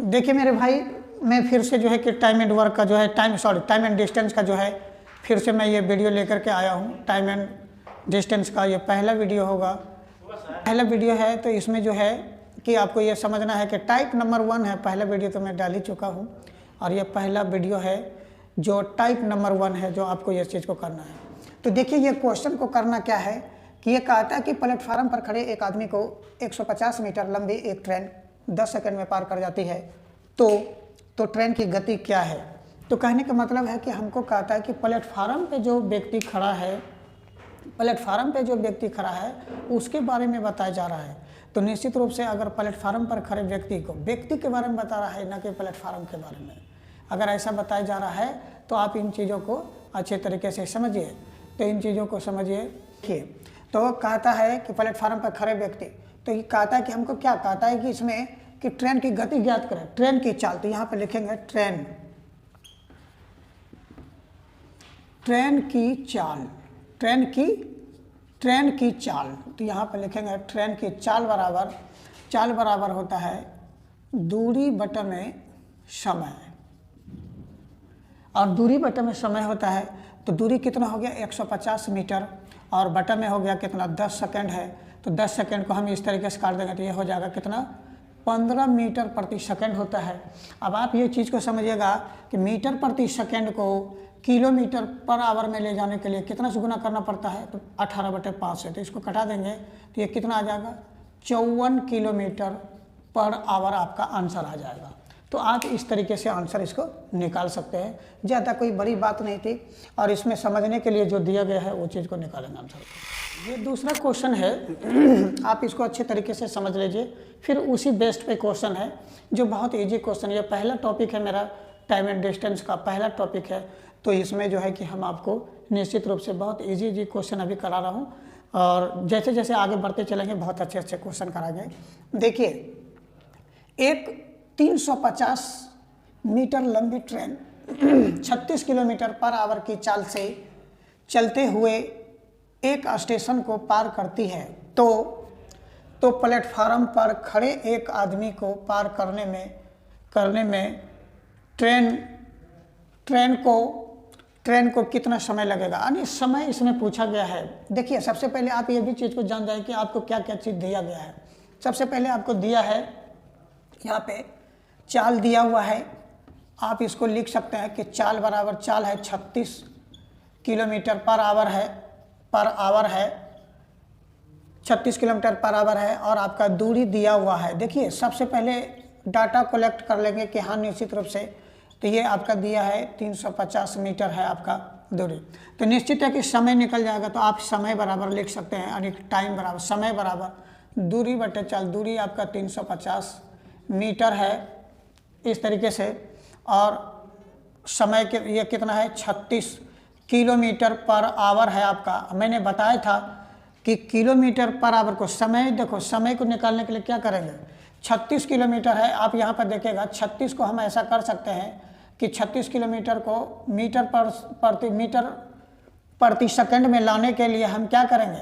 देखिए मेरे भाई, मैं फिर से जो है कि टाइम एंड वर्क का जो है टाइम एंड डिस्टेंस का जो है फिर से मैं ये वीडियो लेकर के आया हूँ। टाइम एंड डिस्टेंस का ये पहला वीडियो होगा, पहला वीडियो है। तो इसमें जो है कि आपको ये समझना है कि टाइप नंबर 1 है। पहला वीडियो तो मैं डाल ही चुका हूँ और ये पहला वीडियो है जो टाइप नंबर 1 है, जो आपको ये चीज़ को करना है। तो देखिए ये क्वेश्चन को करना क्या है कि ये कहता है कि प्लेटफार्म पर खड़े एक आदमी को 150 मीटर लंबी एक ट्रेन 10 सेकंड में पार कर जाती है, तो ट्रेन की गति क्या है। तो कहने का मतलब है कि हमको कहता है कि प्लेटफार्म पे जो व्यक्ति खड़ा है, प्लेटफार्म पे जो व्यक्ति खड़ा है उसके बारे में बताया जा रहा है। तो निश्चित रूप से अगर प्लेटफार्म पर खड़े व्यक्ति के बारे में बता रहा है, न कि प्लेटफार्म के बारे में, अगर ऐसा बताया जा रहा है तो आप इन चीज़ों को अच्छे तरीके से समझिए। तो इन चीज़ों को समझिए। तो कहता है कि प्लेटफार्म पर खड़े व्यक्ति, तो ये कहता है कि हमको क्या कहता है कि इसमें कि ट्रेन की गति ज्ञात करें, ट्रेन की चाल। तो यहाँ पर लिखेंगे ट्रेन की चाल, ट्रेन की चाल। तो यहाँ पर लिखेंगे ट्रेन की चाल बराबर होता है दूरी बटे में समय, और दूरी बटे में समय होता है। तो दूरी कितना हो गया 150 मीटर और बटे में हो गया कितना 10 सेकंड है। तो 10 सेकंड को हम इस तरीके से काट देंगे तो ये हो जाएगा कितना 15 मीटर प्रति सेकंड होता है। अब आप ये चीज़ को समझिएगा कि मीटर प्रति सेकंड को किलोमीटर पर आवर में ले जाने के लिए कितना से गुना करना पड़ता है, तो 18/5 से। तो इसको कटा देंगे तो ये कितना आ जाएगा 54 किलोमीटर पर आवर आपका आंसर आ जाएगा। तो आप इस तरीके से आंसर इसको निकाल सकते हैं। ज़्यादा कोई बड़ी बात नहीं थी, और इसमें समझने के लिए जो दिया गया है वो चीज़ को निकालेंगे आंसर। ये दूसरा क्वेश्चन है, आप इसको अच्छे तरीके से समझ लीजिए। फिर उसी बेस्ड पे क्वेश्चन है जो बहुत इजी क्वेश्चन। ये पहला टॉपिक है मेरा, टाइम एंड डिस्टेंस का पहला टॉपिक है। तो इसमें जो है कि हम आपको निश्चित रूप से बहुत इजी क्वेश्चन अभी करा रहा हूँ, और जैसे जैसे आगे बढ़ते चलेंगे बहुत अच्छे क्वेश्चन कराएंगे। देखिए, एक 350 मीटर लंबी ट्रेन 36 किलोमीटर पर आवर की चाल से चलते हुए एक स्टेशन को पार करती है। तो प्लेटफार्म पर खड़े एक आदमी को पार करने में ट्रेन को कितना समय लगेगा, यानी समय इसमें पूछा गया है। देखिए, सबसे पहले आप ये भी चीज़ को जान जाए कि आपको क्या क्या चीज़ दिया गया है। सबसे पहले आपको दिया है यहाँ पे चाल दिया हुआ है। आप इसको लिख सकते हैं कि चाल है 36 किलोमीटर पर आवर है 36 किलोमीटर पर आवर है, और आपका दूरी दिया हुआ है। देखिए, सबसे पहले डाटा कलेक्ट कर लेंगे कि हाँ निश्चित रूप से, तो ये आपका दिया है 350 मीटर है आपका दूरी। तो निश्चित है कि समय निकल जाएगा, तो आप समय बराबर लिख सकते हैं, यानी टाइम बराबर समय बराबर दूरी बटे चाल। दूरी आपका 350 मीटर है इस तरीके से, और समय के ये कितना है 36 किलोमीटर पर आवर है आपका। मैंने बताया था कि किलोमीटर पर आवर को समय, देखो समय को निकालने के लिए क्या करेंगे, 36 किलोमीटर है। आप यहाँ पर देखिएगा 36 को हम ऐसा कर सकते हैं कि 36 किलोमीटर को मीटर प्रति सेकंड में लाने के लिए हम क्या करेंगे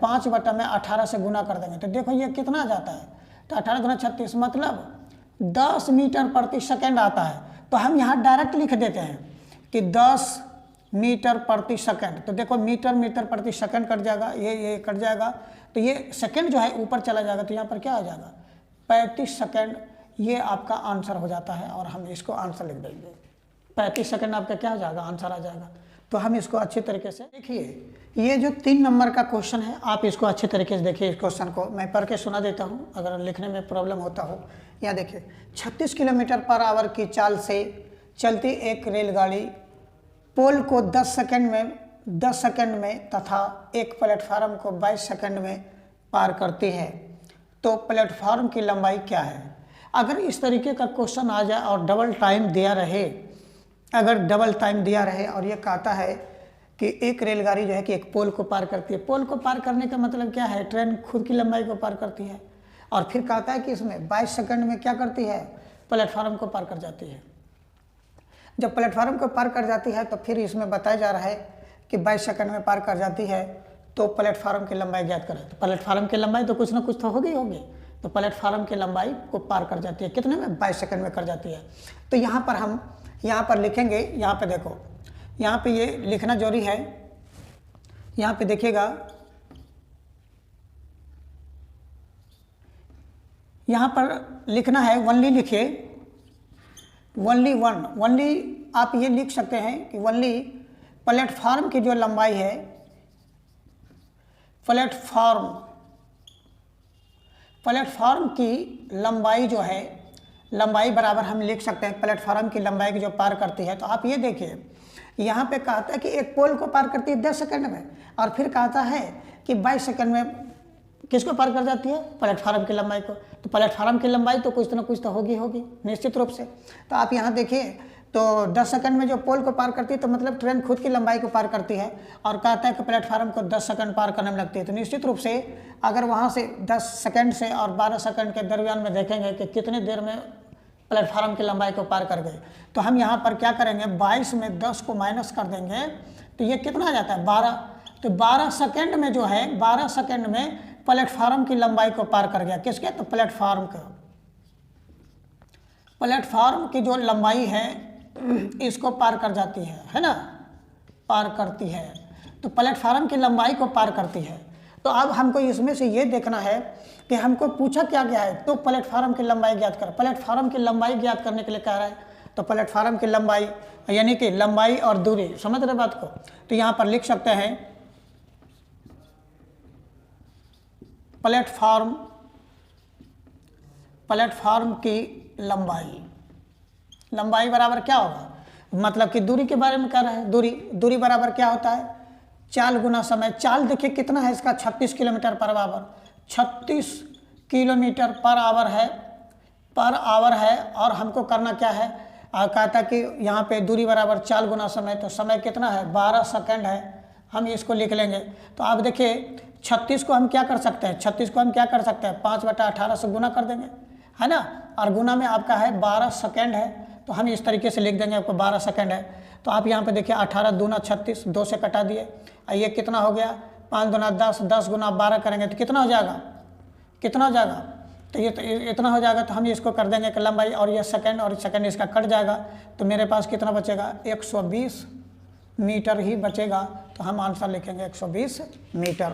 5/18 से गुना कर देंगे। तो देखो ये कितना आ जाता है, तो 18 गुना 36 मतलब 10 मीटर प्रति सेकंड आता है। तो हम यहाँ डायरेक्ट लिख देते हैं कि 10 मीटर प्रति सेकंड। तो देखो मीटर प्रति सेकंड कट जाएगा, ये कट जाएगा, तो ये सेकंड जो है ऊपर चला जाएगा। तो यहाँ पर क्या आ जाएगा 35 सेकंड। ये आपका आंसर हो जाता है, और हम इसको आंसर लिख देंगे। 35 सेकंड आपका क्या हो जाएगा, आंसर आ जाएगा। तो हम इसको अच्छे तरीके से देखिए, ये जो 3 नंबर का क्वेश्चन है, आप इसको अच्छे तरीके से देखिए। इस क्वेश्चन को मैं पढ़ के सुना देता हूँ अगर लिखने में प्रॉब्लम होता हो। यहाँ देखिए, 36 किलोमीटर पर आवर की चाल से चलती एक रेलगाड़ी पोल को 10 सेकंड में तथा एक प्लेटफार्म को 22 सेकंड में पार करती है। तो प्लेटफार्म की लंबाई क्या है। अगर इस तरीके का क्वेश्चन आ जाए और डबल टाइम दिया रहे, और ये कहता है कि एक रेलगाड़ी जो है कि एक पोल को पार करती है। पोल को पार करने का मतलब क्या है, ट्रेन खुद की लंबाई को पार करती है, और फिर कहता है कि इसमें 22 सेकंड में क्या करती है, प्लेटफार्म को पार कर जाती है। जब प्लेटफार्म को पार कर जाती है तो फिर इसमें बताया जा रहा है कि 22 सेकंड में पार कर जाती है, तो प्लेटफार्म की लंबाई ज्ञात करें। तो प्लेटफार्म की लंबाई तो कुछ ना कुछ तो होगी, तो प्लेटफार्म की लंबाई को पार कर जाती है। कितने में? 22 सेकंड में कर जाती है। तो यहाँ पर हम यहाँ पर लिखेंगे, यहाँ पे देखो, यहाँ पे ये लिखना जरूरी है। यहाँ पे देखिएगा, यहाँ पर लिखना है ओनली, लिखिए ओनली वन। ओनली आप ये लिख सकते हैं कि ओनली प्लेटफार्म की जो लंबाई है, प्लेटफार्म की लंबाई जो है, लंबाई बराबर हम लिख सकते हैं प्लेटफार्म की लंबाई की जो पार करती है। तो आप ये देखिए, यहाँ पे कहता है कि एक पोल को पार करती है 10 सेकंड में, और फिर कहता है कि 22 सेकंड में किसको पार कर जाती है? प्लेटफार्म की लंबाई को। तो प्लेटफार्म की लंबाई तो कुछ ना कुछ तो होगी निश्चित रूप से। तो आप यहाँ देखिए, तो 10 सेकंड में जो पोल को पार करती है, तो मतलब ट्रेन खुद की लंबाई को पार करती है, और कहता है कि प्लेटफार्म को 10 सेकंड पार करने में लगती है। तो निश्चित रूप से अगर वहाँ से 10 सेकंड से और 12 सेकंड के दरमियान में देखेंगे कि कितनी देर में प्लेटफार्म की लंबाई को पार कर गए, तो हम यहाँ पर क्या करेंगे, 22 में 10 को माइनस कर देंगे, तो ये कितना आ जाता है? 12। तो 12 सेकंड में जो है, 12 सेकंड में प्लेटफार्म की लंबाई को पार कर गया। किसके? तो प्लेटफार्म की जो लंबाई है इसको पार कर जाती है ना, पार करती है। तो प्लेटफार्म की लंबाई को पार करती है। तो अब हमको इसमें से ये देखना है कि हमको पूछा क्या गया है, तो प्लेटफार्म की लंबाई ज्ञात कर। प्लेटफार्म की लंबाई ज्ञात करने के लिए कह रहा है, तो प्लेटफार्म की लंबाई यानी कि लंबाई और दूरी, समझ रहे बात को? तो यहाँ पर लिख सकते हैं प्लेटफार्म की लंबाई बराबर क्या होगा, मतलब कि दूरी के बारे में कह रहा है। दूरी बराबर क्या होता है? चाल गुना समय। चाल देखिए कितना है इसका, 36 kilometre per hour, 36 kilometre per hour है। और हमको करना क्या है, कहता कि यहाँ पे दूरी बराबर चाल गुना समय, तो समय कितना है? 12 सेकंड है। हम इसको लिख लेंगे। तो आप देखिए 36 को हम क्या कर सकते हैं, 5/18 से गुना कर देंगे, है ना, और गुना में आपका है 12 सेकंड है। तो हम इस तरीके से लिख देंगे, आपको 12 सेकंड है। तो आप यहाँ पे देखिए 18 दूना 36, 2 से कटा दिए, ये कितना हो गया? 5 दूना 10, 10 गुना 12 करेंगे तो कितना हो जाएगा? तो ये तो इतना हो जाएगा। तो हम इसको कर देंगे कि लंबाई, और ये सेकंड और सेकंड इसका कट जाएगा, तो मेरे पास कितना बचेगा? 120 मीटर ही बचेगा। तो हम आंसर लिखेंगे 120 मीटर।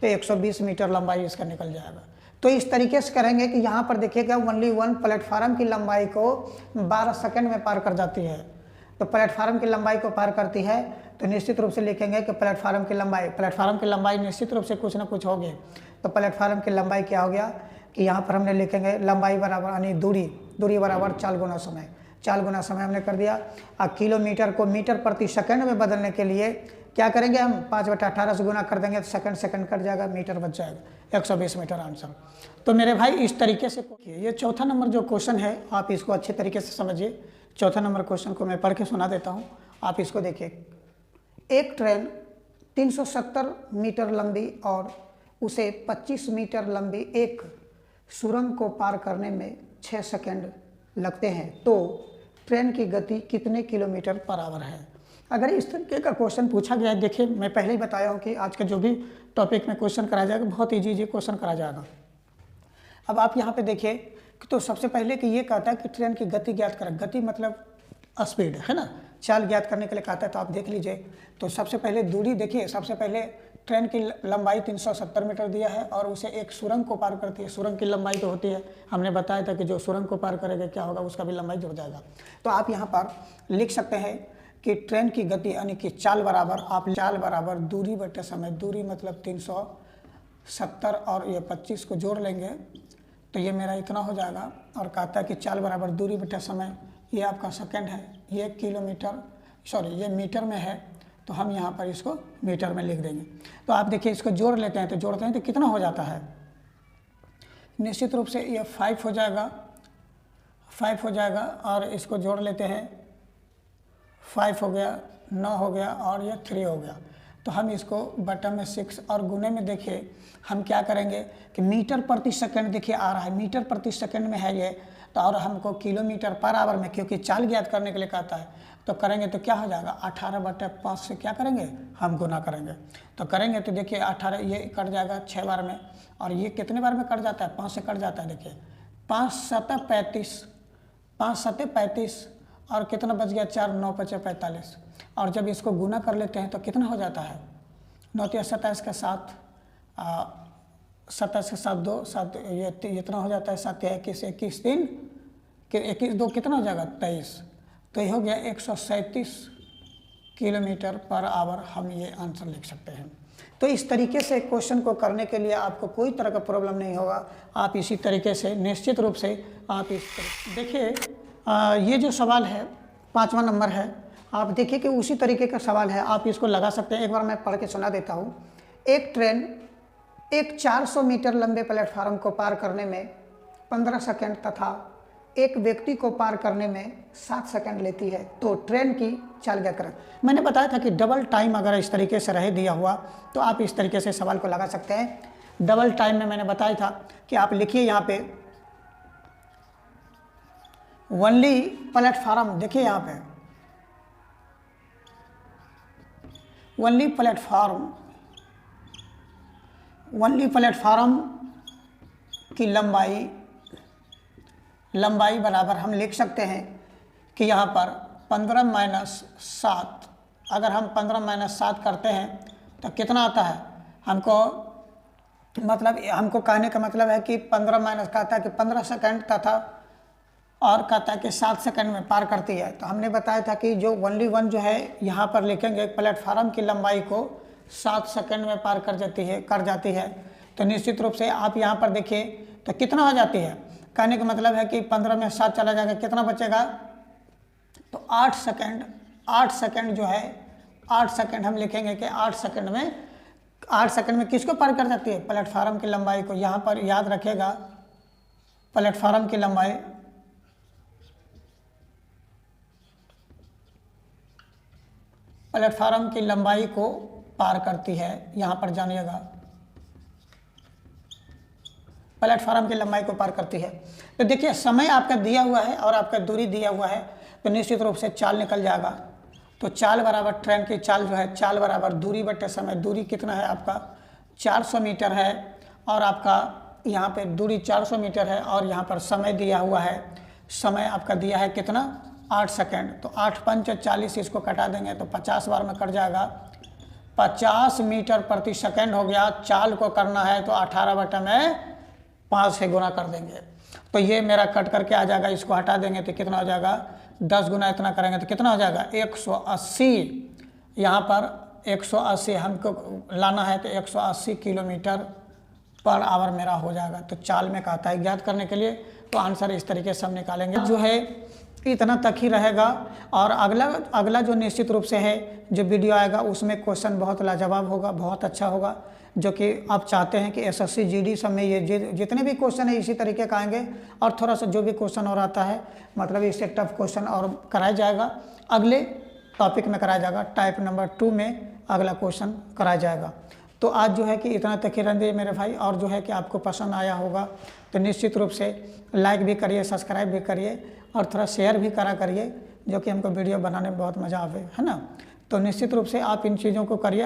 तो 120 मीटर लंबाई इसका निकल जाएगा। तो इस तरीके से करेंगे कि यहाँ पर देखिएगा ओनली वन प्लेटफार्म की लंबाई को 12 सेकंड में पार कर जाती है। तो प्लेटफार्म की लंबाई को पार करती है, तो निश्चित रूप से लिखेंगे कि प्लेटफार्म की लंबाई निश्चित रूप से कुछ ना कुछ होगी। तो प्लेटफार्म की लंबाई क्या हो गया कि यहाँ पर हमने लिखेंगे लंबाई बराबर यानी दूरी बराबर चाल गुना समय हमने कर दिया। किलोमीटर को मीटर प्रति सेकंड में बदलने के लिए क्या करेंगे, हम 5/18 से गुना कर देंगे, तो सेकंड कट जाएगा, मीटर बच जाएगा, 120 मीटर आंसर। तो मेरे भाई इस तरीके से ये चौथा नंबर जो क्वेश्चन है, आप इसको अच्छे तरीके से समझिए। चौथा नंबर क्वेश्चन को मैं पढ़ के सुना देता हूँ, आप इसको देखिए। एक ट्रेन 370 मीटर लंबी और उसे 25 मीटर लंबी एक सुरंग को पार करने में 6 सेकंड लगते हैं, तो ट्रेन की गति कितने किलोमीटर पर आवर है? अगर इस तरीके का क्वेश्चन पूछा गया है, देखिए मैं पहले ही बताया हूँ कि आज का जो भी टॉपिक में क्वेश्चन कराया जाएगा, बहुत इजी क्वेश्चन कराया जाएगा। अब आप यहाँ पे देखिए कि तो सबसे पहले कि ये कहता है कि ट्रेन की गति ज्ञात करें। गति मतलब स्पीड, है ना, चाल ज्ञात करने के लिए कहता है। तो आप देख लीजिए, तो सबसे पहले दूरी देखिए। सबसे पहले ट्रेन की लंबाई 370 मीटर दिया है और उसे एक सुरंग को पार करती है। सुरंग की लंबाई तो होती है, हमने बताया था कि जो सुरंग को पार करेगा क्या होगा, उसका भी लंबाई जुड़ जाएगा। तो आप यहाँ पर लिख सकते हैं कि ट्रेन की गति यानी कि चाल बराबर दूरी बटे समय। दूरी मतलब 370 और ये 25 को जोड़ लेंगे तो ये मेरा इतना हो जाएगा। और कहता है कि चाल बराबर दूरी बटे समय, ये आपका सेकंड है, ये ये मीटर में है, तो हम यहाँ पर इसको मीटर में लिख देंगे। तो आप देखिए इसको जोड़ लेते हैं, तो कितना हो जाता है? निश्चित रूप से ये 5 हो जाएगा और इसको जोड़ लेते हैं, 5 हो गया, 9 हो गया और ये 3 हो गया। तो हम इसको बटन में 6 और गुने में देखिए हम क्या करेंगे कि मीटर प्रति सेकंड देखिए आ रहा है, मीटर प्रति सेकंड में है ये, तो और हमको किलोमीटर पर आवर में क्योंकि चाल ज्ञात करने के लिए कहता है, तो करेंगे तो क्या हो जाएगा 18/5 से क्या करेंगे हम गुना करेंगे। तो करेंगे तो देखिए 18 ये कट जाएगा 6 बार में, और ये कितने बार में कट जाता है 5 से कट जाता है। देखिए 5 7 35, 5 7 35 और कितना बच गया 4, 9 5 45। और जब इसको गुना कर लेते हैं तो कितना हो जाता है 9 3 27 के साथ 27 के साथ 2 7 ये इतना हो जाता है 7 21 21 3 21 2 कितना हो जाएगा 23। तो ये हो गया 137 किलोमीटर पर आवर। हम ये आंसर लिख सकते हैं। तो इस तरीके से क्वेश्चन को करने के लिए आपको कोई तरह का प्रॉब्लम नहीं होगा। आप इसी तरीके से निश्चित रूप से आप इस देखिए ये जो सवाल है 5वां नंबर है, आप देखिए कि उसी तरीके का सवाल है, आप इसको लगा सकते हैं। एक बार मैं पढ़ के सुना देता हूँ। एक ट्रेन एक 400 मीटर लंबे प्लेटफार्म को पार करने में 15 सेकंड तथा एक व्यक्ति को पार करने में 7 सेकंड लेती है, तो ट्रेन की चाल क्या करें। मैंने बताया था कि डबल टाइम अगर इस तरीके से रह दिया हुआ तो आप इस तरीके से सवाल को लगा सकते हैं। डबल टाइम में मैंने बताया था कि आप लिखिए यहाँ पे ओनली प्लेटफार्म, देखिए यहाँ पे ओनली प्लेटफार्म की लंबाई बराबर हम लिख सकते हैं कि यहाँ पर 15 - 7, अगर हम 15 - 7 करते हैं तो कितना आता है हमको, मतलब हमको कहने का मतलब है कि 15 माइनस कहता है कि 15 सेकंड तथा और कहता है कि 7 सेकंड में पार करती है। तो हमने बताया था कि जो ओनली वन जो है यहाँ पर लिखेंगे प्लेटफार्म की लंबाई को 7 सेकंड में पार कर जाती है। तो निश्चित रूप से आप यहाँ पर देखिए तो कितना हो जाती है, कहने का मतलब है कि 15 में 7 चला जाएगा, कितना बचेगा तो 8 सेकंड जो है 8 सेकंड हम लिखेंगे कि 8 सेकंड में किसको पार कर जाती है प्लेटफार्म की लंबाई को। यहाँ पर याद रखेगा प्लेटफार्म की लंबाई को पार करती है, यहाँ पर जानिएगा प्लेटफार्म की लंबाई को पार करती है। तो देखिए समय आपका दिया हुआ है और आपका दूरी दिया हुआ है, तो निश्चित रूप से चाल निकल जाएगा। तो चाल बराबर ट्रेन की चाल जो है, चाल बराबर दूरी बटे समय। दूरी कितना है आपका 400 मीटर है और आपका यहाँ पे दूरी 400 मीटर है और यहाँ पर समय दिया हुआ है, समय आपका दिया है कितना 8 सेकंड। तो 8 × 5 = 40, इसको कटा देंगे तो 50 बार में कट जाएगा। 50 मीटर प्रति सेकंड हो गया। चाल को करना है तो 18/5 से गुना कर देंगे, तो ये मेरा कट करके आ जाएगा। इसको हटा देंगे तो कितना हो जाएगा 10 गुना इतना करेंगे तो कितना हो जाएगा 180। यहाँ पर 180 हमको लाना है तो 180 किलोमीटर पर आवर मेरा हो जाएगा। तो चाल में कहता है ज्ञात करने के लिए, तो आंसर इस तरीके से हम निकालेंगे। जो है इतना तक ही रहेगा और अगला जो निश्चित रूप से है जो वीडियो आएगा उसमें क्वेश्चन बहुत लाजवाब होगा, बहुत अच्छा होगा, जो कि आप चाहते हैं कि एसएससी जीडी सब में ये जितने भी क्वेश्चन है इसी तरीके का आएंगे और थोड़ा सा जो भी क्वेश्चन और आता है मतलब इससे टफ क्वेश्चन और कराया जाएगा, अगले टॉपिक में कराया जाएगा। टाइप नंबर 2 में अगला क्वेश्चन कराया जाएगा। तो आज जो है कि इतना तक ही रहने मेरे भाई, और जो है कि आपको पसंद आया होगा तो निश्चित रूप से लाइक भी करिए, सब्सक्राइब भी करिए और थोड़ा शेयर भी करा करिए, जो कि हमको वीडियो बनाने में बहुत मज़ा आवे, है ना। तो निश्चित रूप से आप इन चीज़ों को करिए।